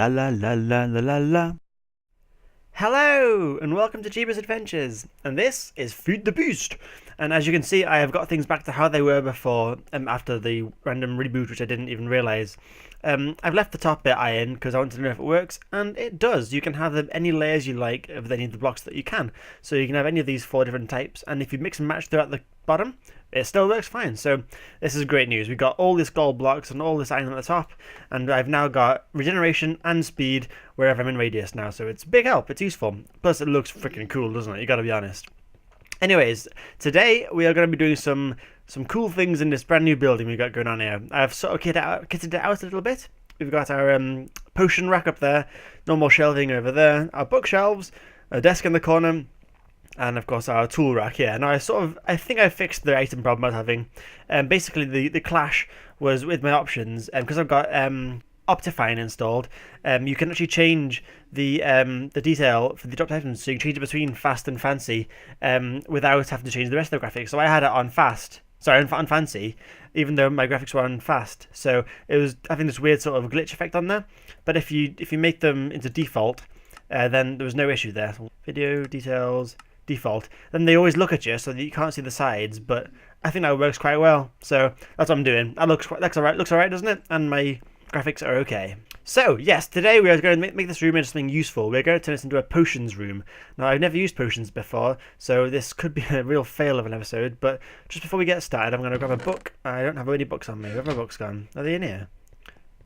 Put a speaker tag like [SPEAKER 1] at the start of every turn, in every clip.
[SPEAKER 1] la la la la la la la. Hello, and welcome to Jeebus Adventures, and this is Feed the Beast. And as you can see, I have got things back to how they were before, after the random reboot, which I didn't even realise. I've left the top bit iron because I wanted to know if it works, and it does. You can have any layers you like of any of the blocks that you can. So you can have any of these 4 different types, and if you mix and match throughout the bottom, it still works fine. So this is great news. We've got all these gold blocks and all this iron at the top, and I've now got regeneration and speed wherever I'm in radius now. So it's a big help. It's useful. Plus, it looks freaking cool, doesn't it? You got to be honest. Anyways, today we are going to be doing some cool things in this brand new building we've got going on here. I've sort of kitted it out a little bit. We've got our potion rack up there, normal shelving over there, our bookshelves, a desk in the corner, and of course our tool rack here. Now I think I fixed the item problem I was having. Basically the clash was with my options, because I've got Optifine installed. You can actually change the detail for the dropped items, so you can change it between fast and fancy without having to change the rest of the graphics. So I had it on fast, on fancy, even though my graphics were on fast. So it was having this weird sort of glitch effect on there. But if you make them into default, then there was no issue there. Video details default. Then they always look at you, so that you can't see the sides. But I think that works quite well. So that's what I'm doing. That looks alright. Looks alright, doesn't it? And my graphics are okay. So yes, today we are going to make this room into something useful. We're going to turn this into a potions room. Now I've never used potions before, so this could be a real fail of an episode, but just before we get started, I'm going to grab a book. I don't have any books on me. Where have my books gone? Are they in here?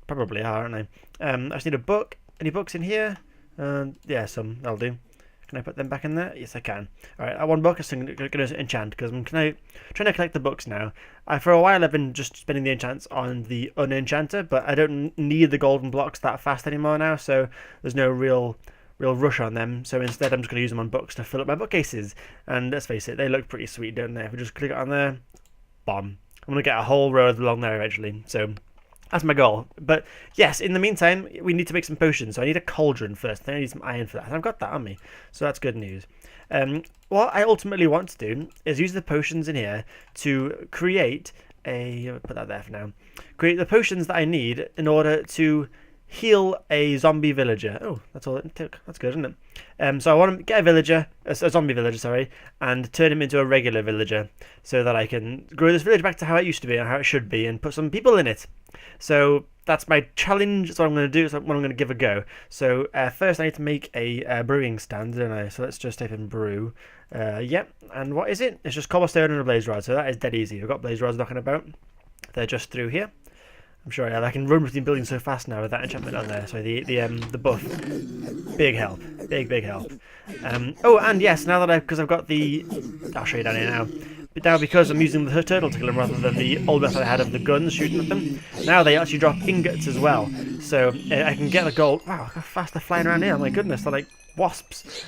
[SPEAKER 1] Probably are, aren't they? I just need a book. Any books in here? Yeah, some. That'll do. Can I put them back in there? Yes, I can. Alright, one book I'm going to enchant, because I'm trying to collect the books now. For a while I've been just spending the enchants on the unenchanter, but I don't need the golden blocks that fast anymore now, so there's no real rush on them. So instead I'm just going to use them on books to fill up my bookcases. And let's face it, they look pretty sweet, don't they? If we just click it on there, bomb. I'm going to get a whole row along there eventually, so that's my goal. But yes, in the meantime, we need to make some potions. So I need a cauldron first. Then I need some iron for that. And I've got that on me. So that's good news. What I ultimately want to do is use the potions in here to create put that there for now. Create the potions that I need in order to heal a zombie villager. Oh, that's all it took. That's good, isn't it? So I want to get a zombie villager, sorry, and turn him into a regular villager so that I can grow this village back to how it used to be and how it should be and put some people in it. So that's my challenge. That's what I'm going to do. That's what I'm going to give a go. So first I need to make a brewing stand, don't I? So let's just type in brew. Yep. And what is it? It's just cobblestone and a blaze rod. So that is dead easy. I've got blaze rods knocking about. They're just through here. I'm sure I can run between buildings so fast now with that enchantment on there. So the buff, big help, big help. Oh, and yes, now that because I've got I'll show you down here now. But now because I'm using the turtle to kill them rather than the old method I had of the guns shooting at them, now they actually drop ingots as well. So I can get the gold. Wow, how fast they're flying around here! Oh my goodness, they're like wasps.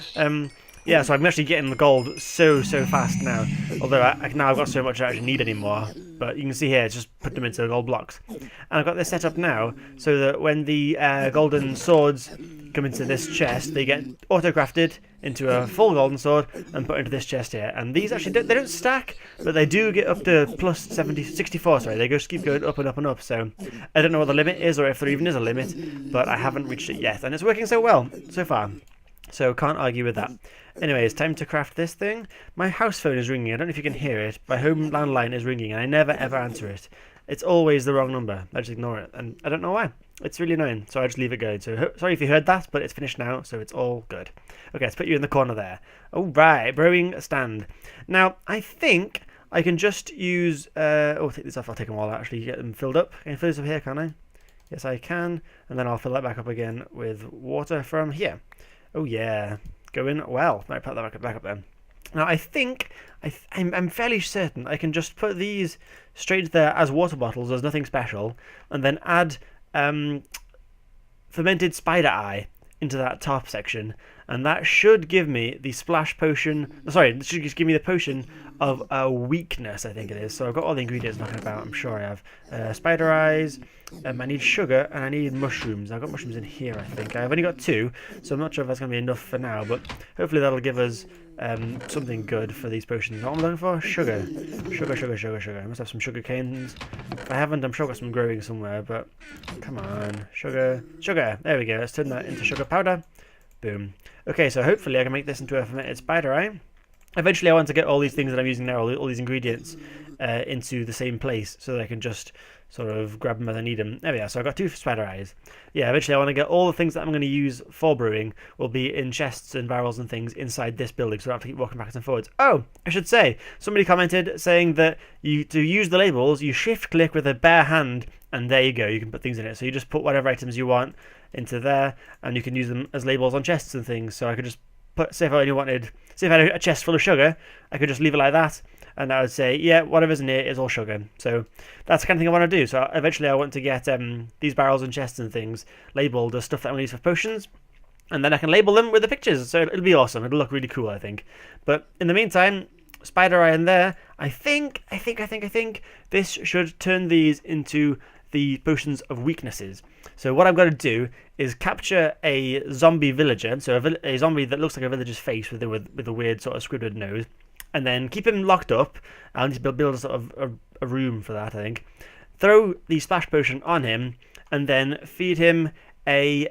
[SPEAKER 1] Yeah, so I'm actually getting the gold so fast now. Although now I've got so much I don't actually need anymore. But you can see here, it's just put them into the gold blocks. And I've got this set up now so that when the golden swords come into this chest, they get auto-crafted into a full golden sword and put into this chest here. And these actually they don't stack, but they do get up to plus 64. Sorry, they just keep going up and up and up. So I don't know what the limit is or if there even is a limit, but I haven't reached it yet. And it's working so well so far. So can't argue with that. Anyway, it's time to craft this thing. My house phone is ringing. I don't know if you can hear it. My home landline is ringing and I never ever answer it. It's always the wrong number. I just ignore it and I don't know why. It's really annoying, so I just leave it going. So sorry if you heard that, but it's finished now, so it's all good. Okay, let's put you in the corner there. Alright, brewing stand. Now, I think I can just use... take this off. I'll take them all out, actually, get them filled up. Can I fill this up here, can I? Yes, I can. And then I'll fill that back up again with water from here. Oh, yeah. Going well. Right, put that back up then. Now, I think... I'm fairly certain I can just put these straight there as water bottles. There's nothing special. And then add... fermented spider eye into that top section, and that should give me the splash potion. Sorry, it should just give me the potion of weakness, I think it is. So I've got all the ingredients knocking about. I'm sure I have spider eyes. I need sugar and I need mushrooms. I've got mushrooms in here, I think. I've only got 2, so I'm not sure if that's going to be enough for now, but hopefully that'll give us something good for these potions. What am I looking for? Sugar. Sugar. I must have some sugar canes. If I haven't, I'm sure I've got some growing somewhere, but come on. Sugar. There we go. Let's turn that into sugar powder. Boom. Okay, so hopefully I can make this into a fermented spider eye. Eventually I want to get all these things that I'm using now, all these ingredients, into the same place so that I can just sort of grab them as I need them. There we are. So I've got 2 spider eyes. Yeah, eventually I want to get all the things that I'm going to use for brewing will be in chests and barrels and things inside this building, so I don't have to keep walking backwards and forwards. Oh, I should say, somebody commented saying that to use the labels, you shift click with a bare hand, and there you go, you can put things in it. So you just put whatever items you want into there, and you can use them as labels on chests and things. So I could just say if I had a chest full of sugar, I could just leave it like that, and I would say, yeah, whatever's in here is all sugar. So that's the kind of thing I want to do. So eventually I want to get these barrels and chests and things labelled as stuff that I'm going to use for potions, and then I can label them with the pictures. So it'll be awesome. It'll look really cool, I think. But in the meantime, spider eye in there, I think this should turn these into the potions of weaknesses. So what I've got to do is capture a zombie villager, so a zombie that looks like a villager's face with a weird sort of squidward nose, and then keep him locked up. I'll need to build a sort of a room for that, I think. Throw the splash potion on him, and then feed him a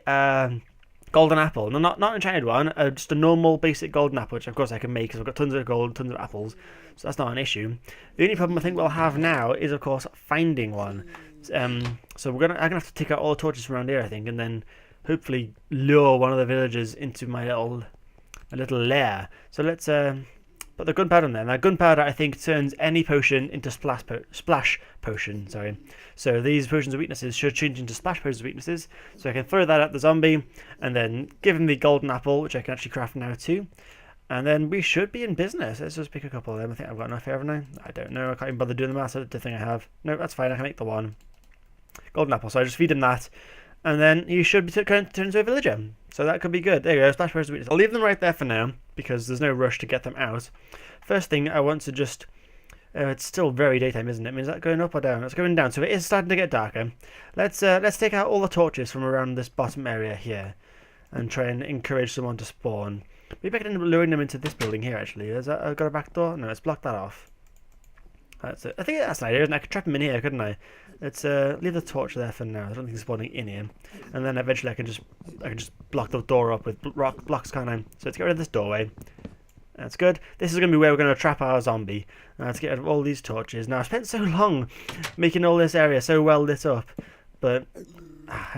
[SPEAKER 1] golden apple. No, not an enchanted one, just a normal basic golden apple, which of course I can make because I've got tons of gold, tons of apples, so that's not an issue. The only problem I think we'll have now is, of course, finding one. So I'm gonna have to take out all the torches from around here, I think, and then hopefully lure one of the villagers into my little lair. So let's put the gunpowder in there. Now gunpowder, I think, turns any potion into splash potion. Sorry. So these potions of weaknesses should change into splash potions of weaknesses. So I can throw that at the zombie, and then give him the golden apple, which I can actually craft now too. And then we should be in business. Let's just pick a couple of them. I think I've got enough here, haven't I? I don't know. I can't even bother doing the math. I don't think I have. No, that's fine. I can make the one. Golden apple. So I just feed him that. And then he should be turned into a villager. So that could be good. There you go. Splash potions of weakness. I'll leave them right there for now, because there's no rush to get them out. First thing, I want to just... it's still very daytime, isn't it? I mean, is that going up or down? It's going down. So it is starting to get darker. Let's take out all the torches from around this bottom area here, and try and encourage someone to spawn. Maybe I can end up luring them into this building here, actually. Has that got a back door? No, let's block that off. That's it. I think that's an idea, isn't it? I could trap them in here, couldn't I? Let's leave the torch there for now. I don't think he's spawning in here. And then eventually I can just block the door up with blocks, can't I? So let's get rid of this doorway. That's good. This is going to be where we're going to trap our zombie. Let's get rid of all these torches. Now, I spent so long making all this area so well lit up, but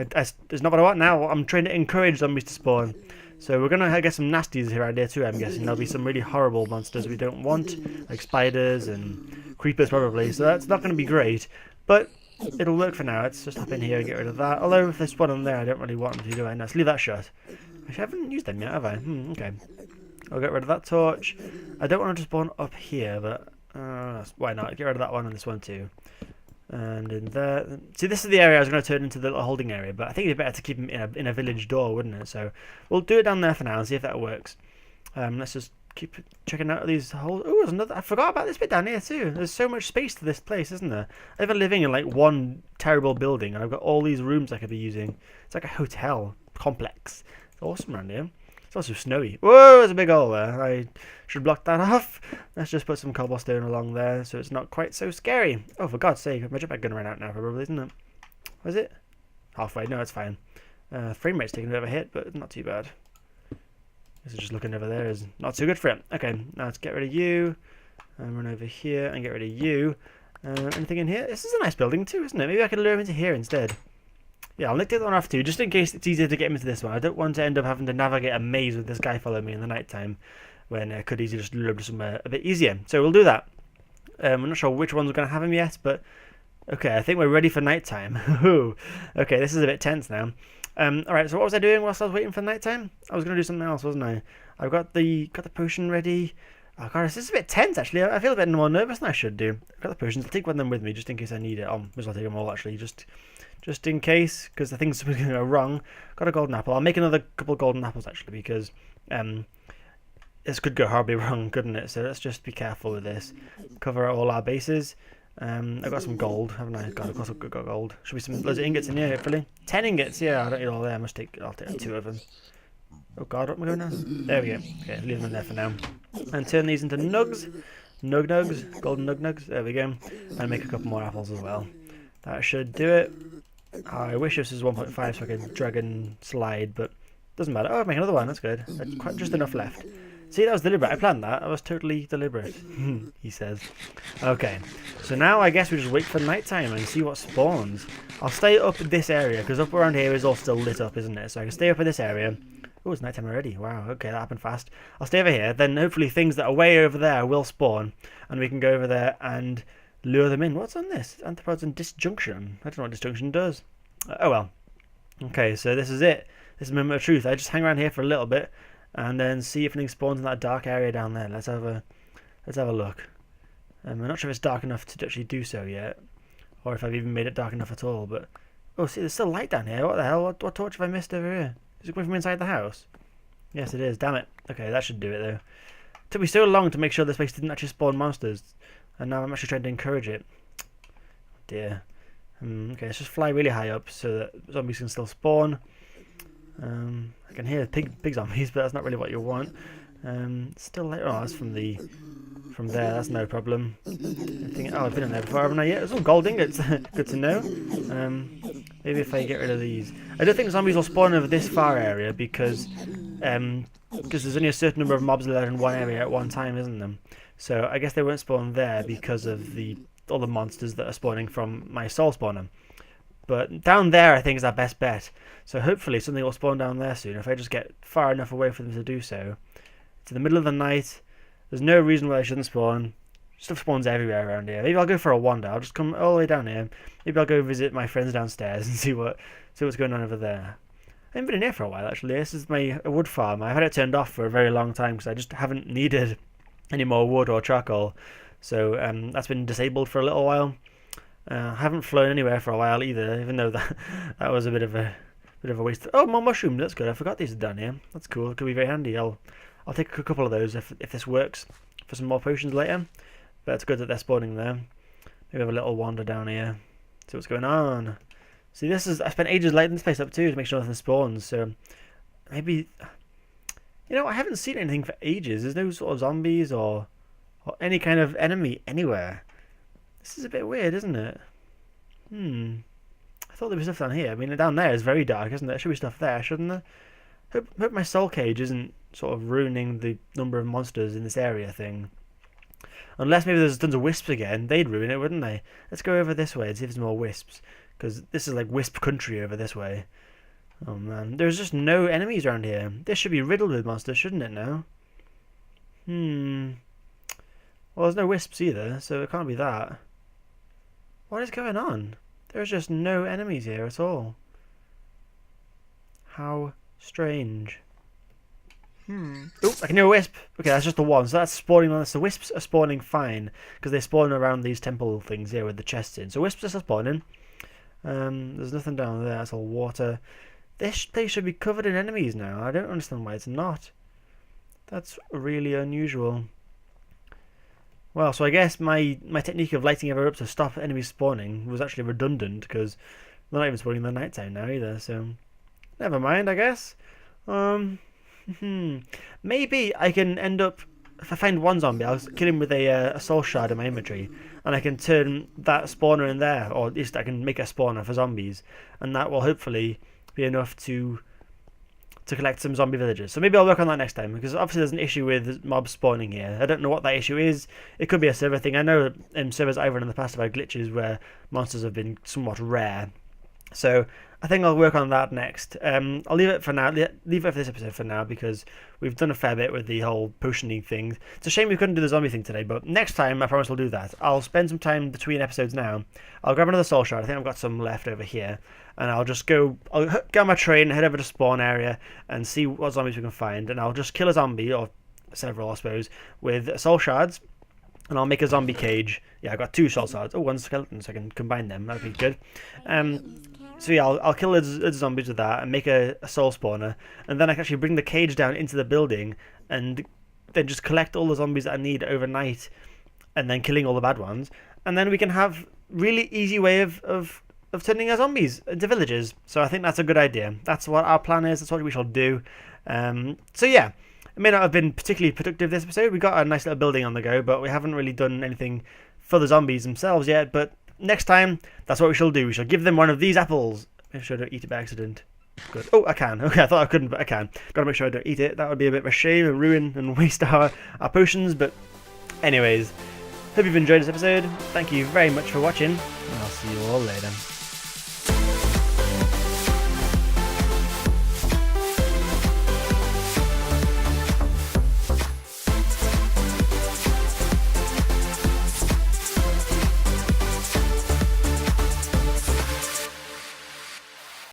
[SPEAKER 1] it's not what I want now. I'm trying to encourage zombies to spawn. So we're going to get some nasties here around here too, I'm guessing. There'll be some really horrible monsters we don't want, like spiders and creepers probably. So that's not going to be great, but it'll work for now. Let's just hop in here and get rid of that. Although if there's one in there, I don't really want them to, do I? Let's leave that shut. Actually, I haven't used them yet, have I? Okay. I'll get rid of that torch. I don't want to spawn up here, but why not? Get rid of that one and this one too. And in there, see, this is the area I was going to turn into the little holding area, but I think it'd be better to keep them in a village door, wouldn't it? So we'll do it down there for now and see if that works. Let's just keep checking out these holes. Oh, there's another. I forgot about this bit down here too. There's so much space to this place, isn't there? I've been living in like one terrible building, and I've got all these rooms I could be using. It's like a hotel complex. It's awesome around here. It's also snowy. Whoa, there's a big hole there. I should block that off. Let's just put some cobblestone along there so it's not quite so scary. Oh, for God's sake, my jetpack gun ran out now probably, isn't it? Was it? Halfway. No, it's fine. Frame rate's taking a bit of a hit, but not too bad. This is just looking over there is not too good for it. Okay, now let's get rid of you. And run over here and get rid of you. Anything in here? This is a nice building too, isn't it? Maybe I could lure him into here instead. Yeah, I'll nick the other one off too, just in case it's easier to get him into this one. I don't want to end up having to navigate a maze with this guy following me in the night time, when I could easily just lure him to somewhere a bit easier. So we'll do that. I'm not sure which one's going to have him yet, but okay, I think we're ready for nighttime. Okay, this is a bit tense now. Alright, so what was I doing whilst I was waiting for nighttime? I was going to do something else, wasn't I? I've got the potion ready. Oh god, this is a bit tense actually. I feel a bit more nervous than I should do. I've got the potions. I'll take one of them with me just in case I need it. Might as well take them all actually, just in case, because I think something's going to go wrong. Got a golden apple. I'll make another couple of golden apples actually, because this could go horribly wrong, couldn't it? So let's just be careful with this. Cover all our bases. I've got some gold, haven't I? God, of course I've got gold. Should be some loads of ingots in here, hopefully. 10 ingots, yeah, I don't need all there. I'll take 2 of them. Oh god, what am I going now? There we go. Okay, leave them there for now. And turn these into nugs. Nugs. Golden nugs. There we go. And make a couple more apples as well. That should do it. I wish this was 1.5 so I could drag and slide, but doesn't matter. Oh, I'll make another one. That's good. Just enough left. See, that was deliberate. I planned that. I was totally deliberate, he says. Okay, so now I guess we just wait for nighttime and see what spawns. I'll stay up in this area, because up around here is all still lit up, isn't it? So I can stay up in this area. Oh, it's nighttime already. Wow, okay, that happened fast. I'll stay over here. Then hopefully things that are way over there will spawn, and we can go over there and lure them in. What's on this? Anthropods and disjunction. I don't know what disjunction does. Oh well. Okay, so this is it. This is moment of truth. I just hang around here for a little bit, and then see if anything spawns in that dark area down there. Let's have a look. I'm not sure if it's dark enough to actually do so yet, or if I've even made it dark enough at all. But oh, see, there's still light down here. What the hell? What torch have I missed over here? Is it coming from inside the house? Yes, it is. Damn it. Okay, that should do it though. Took me so long to make sure this place didn't actually spawn monsters, and now I'm actually trying to encourage it. Dear. Okay, let's just fly really high up so that zombies can still spawn. I can hear pig zombies, but that's not really what you want. Still light. Oh, that's from there. That's no problem. Oh, I've been in there before, haven't I? Yeah, there's some gold ingots. Good to know. Maybe if I get rid of these, I don't think zombies will spawn over this far area because there's only a certain number of mobs allowed in one area at one time, isn't there? So I guess they won't spawn there because of all the monsters that are spawning from my soul spawner. But down there, I think, is our best bet. So hopefully something will spawn down there soon. If I just get far enough away for them to do so. It's in the middle of the night. There's no reason why they shouldn't spawn. Stuff spawns everywhere around here. Maybe I'll go for a wander. I'll just come all the way down here. Maybe I'll go visit my friends downstairs and see what's going on over there. I haven't been in here for a while, actually. This is my wood farm. I've had it turned off for a very long time because I just haven't needed any more wood or charcoal. So that's been disabled for a little while. I haven't flown anywhere for a while either, even though that was a bit of a waste. Oh, more mushrooms. That's good. I forgot these are down here. That's cool. It could be very handy. I'll take a couple of those if this works for some more potions later. But it's good that they're spawning there. Maybe have a little wander down here. See what's going on. See, I spent ages lighting this place up too to make sure nothing spawns. So maybe, I haven't seen anything for ages. There's no sort of zombies or any kind of enemy anywhere. This is a bit weird, isn't it? I thought there was stuff down here. I mean, down there is very dark, isn't it? There should be stuff there, shouldn't there? Hope my soul cage isn't sort of ruining the number of monsters in this area thing. Unless maybe there's tons of wisps again. They'd ruin it, wouldn't they? Let's go over this way and see if there's more wisps. Because this is like wisp country over this way. Oh man, there's just no enemies around here. This should be riddled with monsters, shouldn't it now? Well, there's no wisps either, so it can't be that. What is going on? There's just no enemies here at all. How strange. Oh, I can hear a wisp. Okay, that's just the one. So that's spawning on this. The wisps are spawning fine because they spawn around these temple things here with the chests in. So wisps are still spawning. There's nothing down there. That's all water. This place should be covered in enemies now. I don't understand why it's not. That's really unusual. Well, so I guess my technique of lighting everywhere up to stop enemies spawning was actually redundant because they're not even spawning in the night time now either. So never mind, I guess. Maybe I can end up, if I find one zombie, I'll kill him with a soul shard in my inventory, and I can turn that spawner in there, or at least I can make a spawner for zombies, and that will hopefully be enough to collect some zombie villagers. So maybe I'll work on that next time, because obviously there's an issue with mobs spawning here. I don't know what that issue is. It could be a server thing. I know servers I've run in the past have had glitches where monsters have been somewhat rare. So I think I'll work on that next. I'll leave it for now. Leave it for this episode for now because we've done a fair bit with the whole potioning thing. It's a shame we couldn't do the zombie thing today, but next time I promise we'll do that. I'll spend some time between episodes now. I'll grab another soul shard. I think I've got some left over here, and I'll just go. I'll get on my train, head over to spawn area, and see what zombies we can find. And I'll just kill a zombie or several I suppose, with soul shards, and I'll make a zombie cage. Yeah, I got 2 soul shards. Oh, 1 skeleton, so I can combine them. That'd be good. So yeah, I'll kill the zombies with that and make a soul spawner, and then I can actually bring the cage down into the building and then just collect all the zombies that I need overnight, and then killing all the bad ones, and then we can have really easy way of turning our zombies into villagers. So I think that's a good idea. That's what our plan is. That's what we shall do. So yeah, it may not have been particularly productive this episode. We got a nice little building on the go, but we haven't really done anything for the zombies themselves yet. But next time, that's what we shall do. We shall give them one of these apples. Make sure I don't eat it by accident. Good. Oh, I can. Okay, I thought I couldn't, but I can. Gotta make sure I don't eat it. That would be a bit of a shame and ruin and waste our potions. But anyways, hope you've enjoyed this episode. Thank you very much for watching, and I'll see you all later.